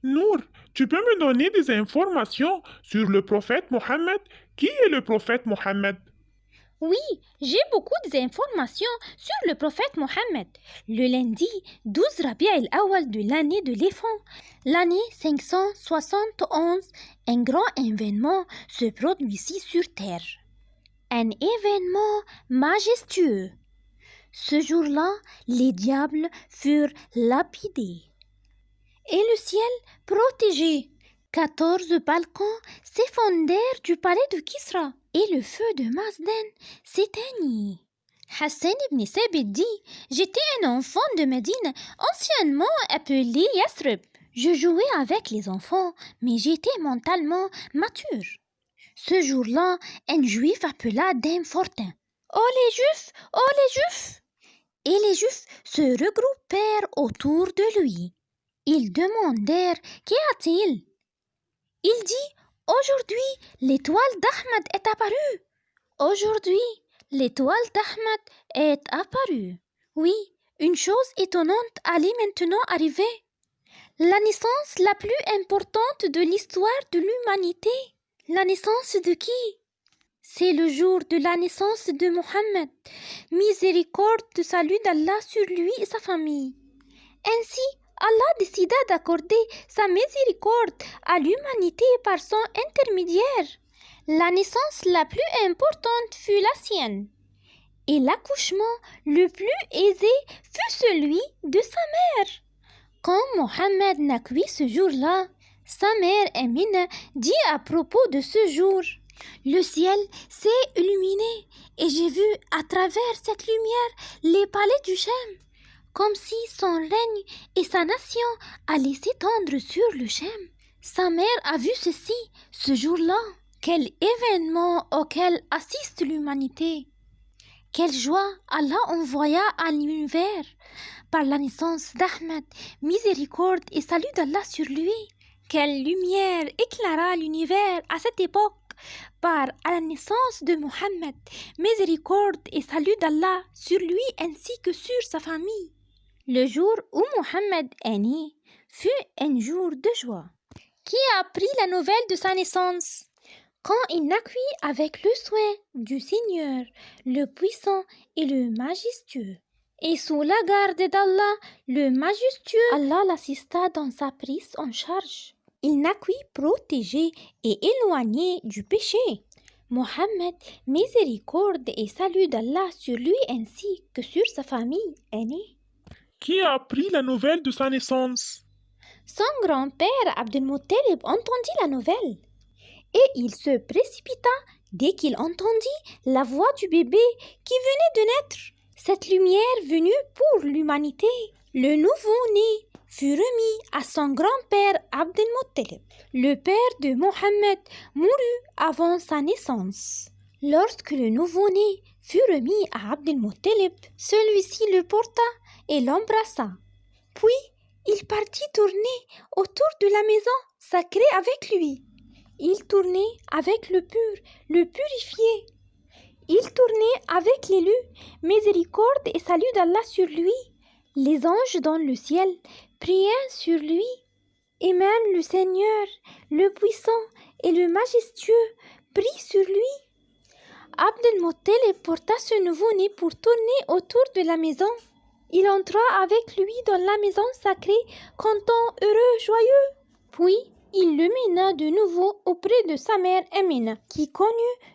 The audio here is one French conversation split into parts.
Nour, tu peux me donner des informations sur le prophète Mohammed? Qui est le prophète Mohammed? Oui, j'ai beaucoup d'informations sur le prophète Mohammed. Le lundi 12 Rabi' al-Awwal de l'année de l'éléphant, l'année 571, un grand événement se produisit sur terre. Un événement majestueux. Ce jour-là, les diables furent lapidés et le ciel protégé. 14 balcons s'effondrèrent du palais de Kisra et le feu de Mazden s'éteignit. Hassan ibn Sabit dit: J'étais un enfant de Médine, anciennement appelé Yasrib. Je jouais avec les enfants, mais j'étais mentalement mature. Ce jour-là, un juif appela Dame Fortin. Oh les juifs! Oh les juifs! Et les juifs se regroupèrent autour de lui. Ils demandèrent: Qu'y a-t-il? Il dit: Aujourd'hui, l'étoile d'Ahmad est apparue. Aujourd'hui, l'étoile d'Ahmad est apparue. Oui, une chose étonnante allait maintenant arriver. La naissance la plus importante de l'histoire de l'humanité. La naissance de qui? C'est le jour de la naissance de Mohammed. Miséricorde de salut d'Allah sur lui et sa famille. Ainsi, Allah décida d'accorder sa miséricorde à l'humanité par son intermédiaire. La naissance la plus importante fut la sienne, et l'accouchement le plus aisé fut celui de sa mère. Quand Mohammed naquit ce jour-là, sa mère Amina dit à propos de ce jour: Le ciel s'est illuminé et j'ai vu à travers cette lumière les palais du Chem, comme si son règne et sa nation allaient s'étendre sur le Chem. Sa mère a vu ceci ce jour-là. Quel événement auquel assiste l'humanité! Quelle joie Allah envoya à l'univers par la naissance d'Ahmed, miséricorde et salut d'Allah sur lui. Quelle lumière éclaira l'univers à cette époque par la naissance de Mohammed, miséricorde et salut d'Allah sur lui ainsi que sur sa famille. Le jour où Mohammed est né fut un jour de joie. Qui a appris la nouvelle de sa naissance? Quand il naquit avec le soin du Seigneur, le puissant et le majestueux, et sous la garde d'Allah, le majestueux, Allah l'assista dans sa prise en charge. Il naquit protégé et éloigné du péché. Mohammed, miséricorde et salut d'Allah sur lui ainsi que sur sa famille, est né. Qui a appris la nouvelle de sa naissance? Son grand-père Abdel-Muttalib entendit la nouvelle et il se précipita dès qu'il entendit la voix du bébé qui venait de naître. Cette lumière venue pour l'humanité, le nouveau-né, fut remis à son grand-père Abdel-Muttalib. Le père de Mohammed mourut avant sa naissance. Lorsque le nouveau-né fut remis à Abdel-Muttalib, celui-ci le porta et l'embrassa. Puis, il partit tourner autour de la maison sacrée avec lui. Il tournait avec le pur, le purifié. Il tournait avec l'élu, miséricorde et salut d'Allah sur lui. Les anges dans le ciel priaient sur lui. Et même le Seigneur, le puissant et le majestueux prient sur lui. Abdel-Muttalib porta ce nouveau-né pour tourner autour de la maison. Il entra avec lui dans la maison sacrée, content, heureux, joyeux. Puis, il le mena de nouveau auprès de sa mère Amina, qui connut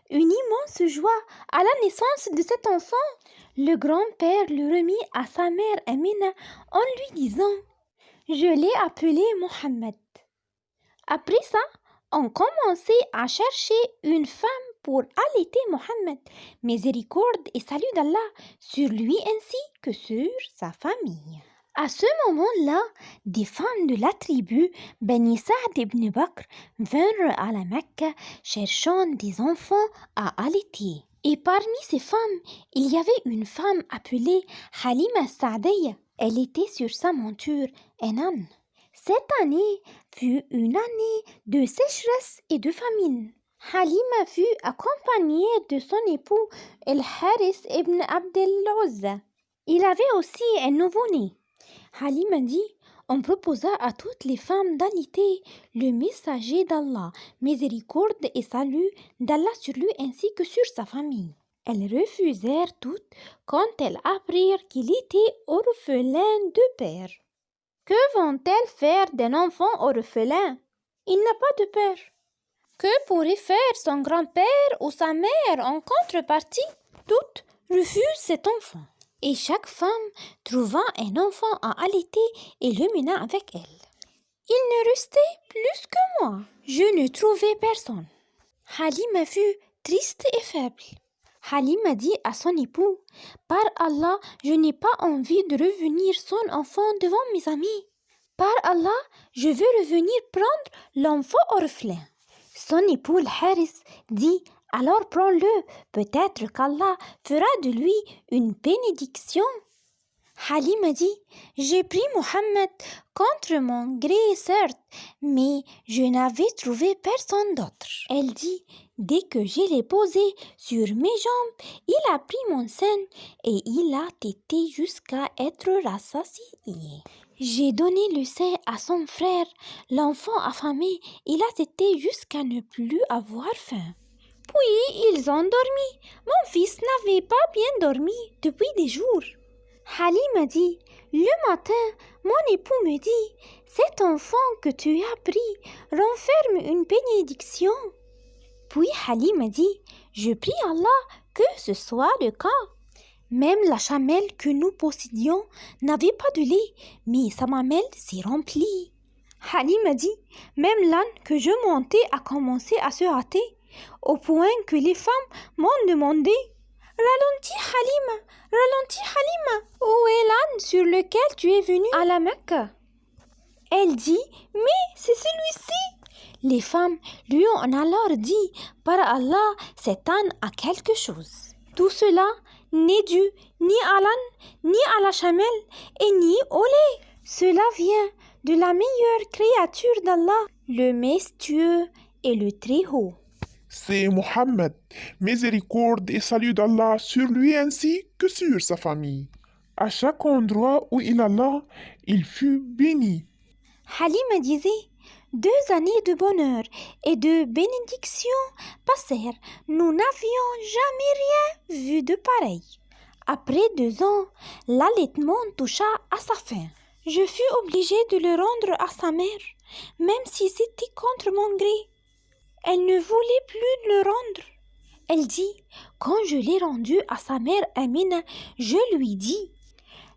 une immense joie à la naissance de cet enfant. Le grand-père le remit à sa mère Amina en lui disant: Je l'ai appelé Mohammed. Après ça, on commençait à chercher une femme pour allaiter Mohammed, miséricorde et salut d'Allah sur lui ainsi que sur sa famille. À ce moment-là, des femmes de la tribu Bani Sa'd ibn Bakr vinrent à la Mecque cherchant des enfants à allaiter. Et parmi ces femmes, il y avait une femme appelée Halima Sa'diyya. Elle était sur sa monture un âne. Cette année fut une année de sécheresse et de famine. Halima fut accompagnée de son époux El-Haris ibn Abdel Uzza. Il avait aussi un nouveau-né. Halima dit: On proposa à toutes les femmes d'aliter le messager d'Allah, miséricorde et salut d'Allah sur lui ainsi que sur sa famille. Elles refusèrent toutes quand elles apprirent qu'il était orphelin de père. Que vont-elles faire d'un enfant orphelin? Il n'a pas de père. Que pourrait faire son grand-père ou sa mère en contrepartie? Toutes refusent cet enfant. Et chaque femme trouva un enfant à allaiter et le mena avec elle. Il ne restait plus que moi. Je ne trouvais personne. Halima fut triste et faible. Halima dit à son époux, « Par Allah, je n'ai pas envie de revenir son enfant devant mes amis. Par Allah, je veux revenir prendre l'enfant orphelin. » Son époux Al-Haris dit, « Alors prends-le, peut-être qu'Allah fera de lui une bénédiction. » Halima dit, « J'ai pris Mohammed contre mon gré, certes, mais je n'avais trouvé personne d'autre. » Elle dit, « Dès que je l'ai posé sur mes jambes, il a pris mon sein et il a tété jusqu'à être rassasié. J'ai donné le sein à son frère, l'enfant affamé, il a tété jusqu'à ne plus avoir faim. Puis ils ont dormi. Mon fils n'avait pas bien dormi depuis des jours. » Halima dit, « Le matin, mon époux me dit, « Cet enfant que tu as pris renferme une bénédiction. » Puis Halima dit, « Je prie Allah que ce soit le cas. » Même la chamelle que nous possédions n'avait pas de lait, mais sa mamelle s'est remplie. Halima dit, « Même l'âne que je montais a commencé à se hâter, au point que les femmes m'ont demandé, « Ralentis Halima, où est l'âne sur lequel tu es venue à la Mecque ?» Elle dit, « Mais c'est celui-ci. » Les femmes lui ont alors dit, « Par Allah, cet âne a quelque chose. » Tout cela n'est dû ni à l'âne, ni à la chamelle, et ni au lait. Cela vient de la meilleure créature d'Allah, le majestueux et le Très-Haut. C'est Mohammed, miséricorde et salut d'Allah sur lui ainsi que sur sa famille. À chaque endroit où il alla, il fut béni. Halima disait, 2 années de bonheur et de bénédiction passèrent. Nous n'avions jamais rien vu de pareil. Après 2 ans, l'allaitement toucha à sa fin. Je fus obligée de le rendre à sa mère, même si c'était contre mon gré. Elle ne voulait plus le rendre. Elle dit, quand je l'ai rendu à sa mère Amina, je lui dis,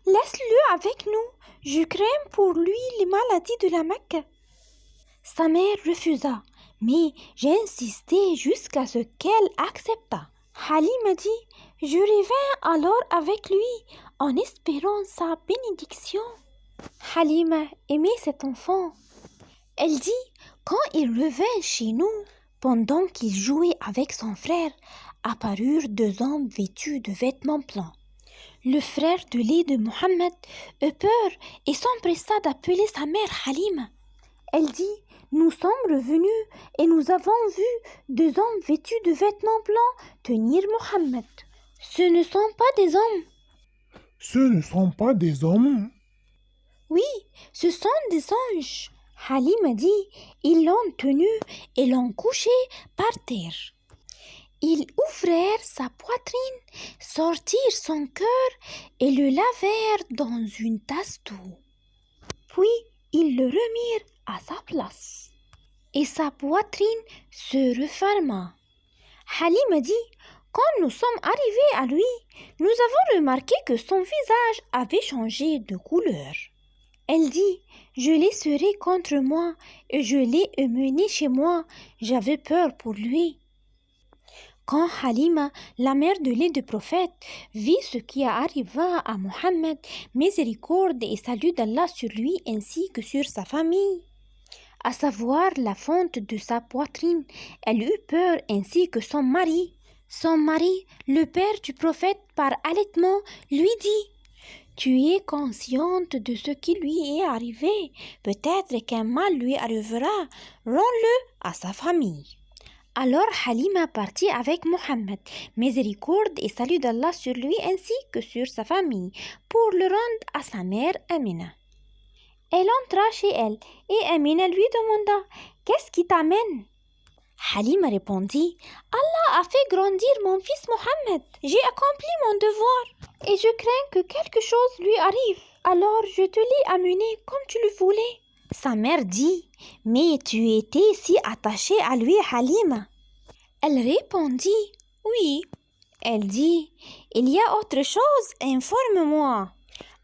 laisse-le avec nous, je crains pour lui les maladies de la Mecque. Sa mère refusa, mais j'insistai jusqu'à ce qu'elle accepta. Halima dit, je revins alors avec lui en espérant sa bénédiction. Halima aimait cet enfant. Elle dit, quand il revint chez nous, pendant qu'il jouait avec son frère, apparurent 2 hommes vêtus de vêtements blancs. Le frère de lait de Mohammed eut peur et s'empressa d'appeler sa mère Halima. Elle dit, nous sommes revenus et nous avons vu 2 hommes vêtus de vêtements blancs tenir Mohammed. Ce ne sont pas des hommes. Ce ne sont pas des hommes? Oui, ce sont des anges. Halima dit, ils l'ont tenu et l'ont couché par terre. Ils ouvrirent sa poitrine, sortirent son cœur et le lavèrent dans une tasse d'eau. Puis ils le remirent à sa place et sa poitrine se referma. Halima dit, quand nous sommes arrivés à lui, nous avons remarqué que son visage avait changé de couleur. Elle dit, je l'ai serré contre moi et je l'ai emmené chez moi. J'avais peur pour lui. Quand Halima, la mère de lait du prophète, vit ce qui arriva à Mohammed, miséricorde et salut d'Allah sur lui ainsi que sur sa famille, à savoir la fente de sa poitrine, elle eut peur ainsi que son mari. Son mari, le père du prophète par allaitement, lui dit, tu es consciente de ce qui lui est arrivé. Peut-être qu'un mal lui arrivera. Rends-le à sa famille. Alors Halima partit avec Mohammed, miséricorde et salut d'Allah sur lui ainsi que sur sa famille, pour le rendre à sa mère Amina. Elle entra chez elle et Amina lui demanda « Qu'est-ce qui t'amène ?» Halima répondit « Allah a fait grandir mon fils Mohammed. J'ai accompli mon devoir et je crains que quelque chose lui arrive. Alors je te l'ai amené comme tu le voulais. » Sa mère dit « Mais tu étais si attachée à lui, Halima. » Elle répondit « Oui. » Elle dit « Il y a autre chose, informe-moi. »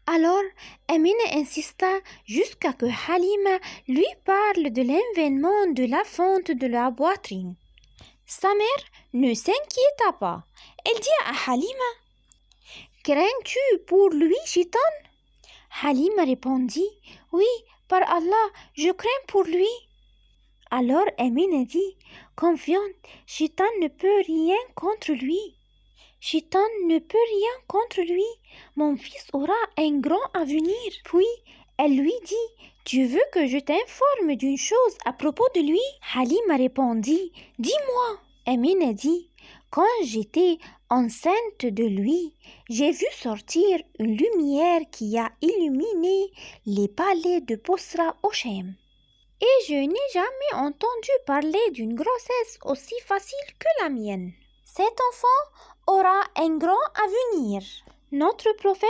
Alors, Amina insista jusqu'à que Halima lui parle de l'événement de la fonte de la poitrine. Sa mère ne s'inquiéta pas. Elle dit à Halima « Crains-tu pour lui, Shaitan ?» Halima répondit « Oui, par Allah, je crains pour lui. » Alors Amina dit « Confiante, Shaitan ne peut rien contre lui. » Shaitan ne peut rien contre lui. Mon fils aura un grand avenir. Puis, elle lui dit, tu veux que je t'informe d'une chose à propos de lui? Halima répondit, dis-moi. Amina dit, quand j'étais enceinte de lui, j'ai vu sortir une lumière qui a illuminé les palais de Bosra au Chem. Et je n'ai jamais entendu parler d'une grossesse aussi facile que la mienne. Cet enfant aura un grand avenir. Notre prophète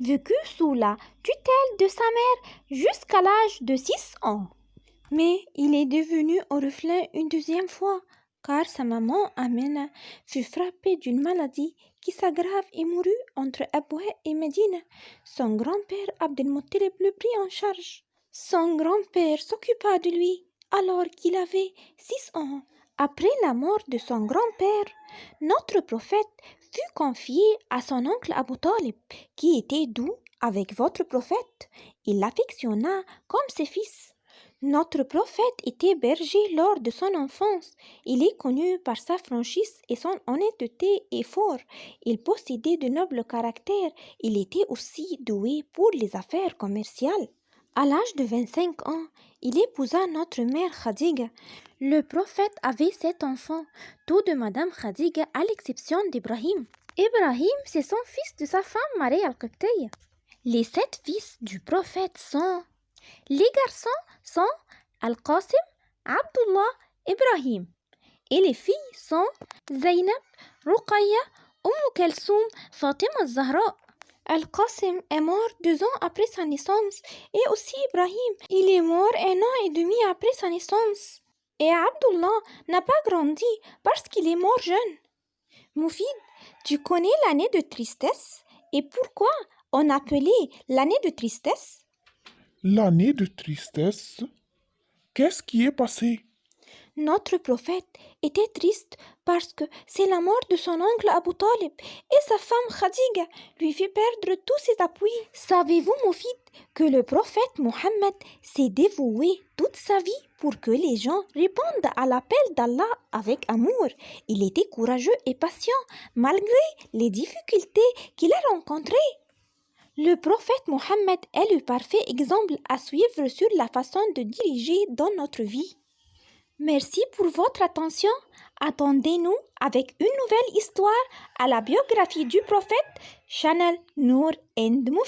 vécut sous la tutelle de sa mère jusqu'à l'âge de 6 ans. Mais il est devenu orphelin une deuxième fois, car sa maman Amina fut frappée d'une maladie qui s'aggrave et mourut entre Aboué et Médine. Son grand-père Abdelmuttalib le prit en charge. Son grand-père s'occupa de lui alors qu'il avait 6 ans. Après la mort de son grand-père, notre prophète fut confié à son oncle Abu Talib, qui était doux avec votre prophète. Il l'affectionna comme ses fils. Notre prophète était berger lors de son enfance. Il est connu par sa franchise et son honnêteté et fort. Il possédait de nobles caractères. Il était aussi doué pour les affaires commerciales. À l'âge de 25 ans, il épousa notre mère Khadija. Le prophète avait 7 enfants, tous de Madame Khadija à l'exception d'Ibrahim. Ibrahim, c'est son fils de sa femme Marie al-Qibtiyya. Les 7 fils du prophète sont... Les garçons sont Al-Qasim, Abdullah, Ibrahim. Et les filles sont Zaynab, Ruqayya, Kalsoum, Fatima al-Zahra. Al-Qasim est mort 2 ans après sa naissance et aussi Ibrahim. Il est mort 1 an et demi après sa naissance. Et Abdullah n'a pas grandi parce qu'il est mort jeune. Moufid, tu connais l'année de tristesse et pourquoi on appelait l'année de tristesse? L'année de tristesse? Qu'est-ce qui est passé? Notre prophète était triste parce que c'est la mort de son oncle Abu Talib et sa femme Khadija lui fit perdre tous ses appuis. Savez-vous, Moufid, que le prophète Mohammed s'est dévoué toute sa vie pour que les gens répondent à l'appel d'Allah avec amour. Il était courageux et patient malgré les difficultés qu'il a rencontrées. Le prophète Mohammed est le parfait exemple à suivre sur la façon de diriger dans notre vie. Merci pour votre attention. Attendez-nous avec une nouvelle histoire à la biographie du prophète, Channel Nour and Moufid.